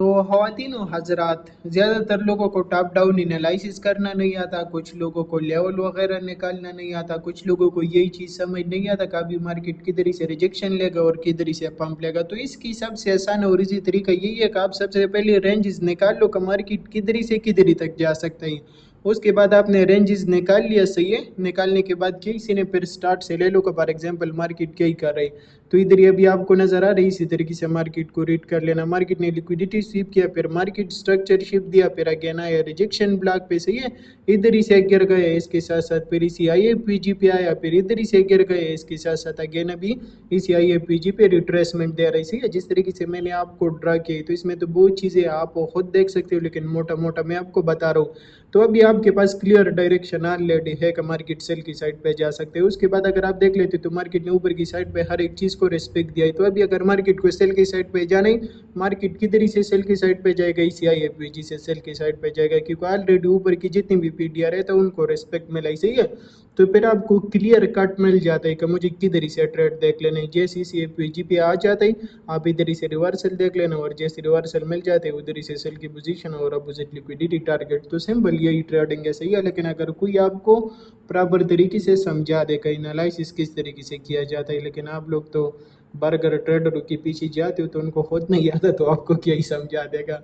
تو ख़वातीन व हज़रात, ज़्यादातर लोगों को टॉप डाउन एनालिसिस करना नहीं आता, कुछ लोगों को लेवल वगैरह निकालना नहीं आता, कुछ लोगों को यही चीज़ समझ नहीं आता कि अभी मार्केट किधर से रिजेक्शन लेगा और किधर से पंप लेगा। तो इसकी सबसे आसान और इजी तरीका यही है कि आप सबसे पहले रेंजेस निकाल लो कि मार्केट किधर से किधर तक जा सकता है। उसके बाद आपने रेंजेस निकाल लिया, सही है। निकालने के बाद किसी ने फिर स्टार्ट से ले लो कि फॉर एग्जांपल मार्केट क्या ही कर रही, तो इधर ही अभी आपको नजर आ रही, इसी तरीके से मार्केट को रीड कर लेना। मार्केट ने लिक्विडिटी स्वीप किया, फिर मार्केट स्ट्रक्चर शिफ्ट दिया, फिर अगेन आया रिजेक्शन ब्लॉक पे, सही है। इधर ही से गिर गए, इसके साथ साथ फिर इसी IFPG पे आया, फिर इधर ही से गिर गए, इसके साथ साथ अगेन अभी इसी IFPG पे रिट्रेसमेंट दे रही, सही है। जिस तरीके से मैंने आपको ड्रा किया, तो इसमें तो बहुत चीज़ें आप खुद देख सकते हो, लेकिन मोटा मोटा मैं आपको बता रहा हूँ। तो अभी आपके पास क्लियर डायरेक्शन ऑलरेडी है कि मार्केट सेल की साइड पे जा सकते हैं। उसके बाद अगर आप देख लेते तो मार्केट ने ऊपर की साइड पे हर एक चीज़ को रिस्पेक्ट दिया है। तो अभी अगर मार्केट को सेल की साइड पे जाना ही, मार्केट किधर से सेल की साइड पे जाएगा, इसी IFPG से सेल की साइड पे जाएगा, क्योंकि ऑलरेडी ऊपर की जितनी भी PDR है तो उनको रिस्पेक्ट मिला ही, सही है। तो फिर आपको क्लियर कट मिल जाता है कि मुझे किधर से ट्रेड देख लेना है। जैसे इसी IFPG पे आ जाता है, आप इधर से रिवर्सल देख लेना, और जैसे रिवर्सल मिल जाते हैं उधर से सेल की पोजीशन और अपोजिट लिक्विडिटी टारगेट। तो सिंपल यही ट्रेडिंग है, सही है। लेकिन अगर कोई आपको प्रॉपर तरीके से समझा दे कि एनालिसिस किस तरीके से किया जाता है, लेकिन आप लोग तो बर्गर ट्रेडरों के पीछे जाते हो तो उनको खुद नहीं आता, तो आपको क्या ही समझा देगा।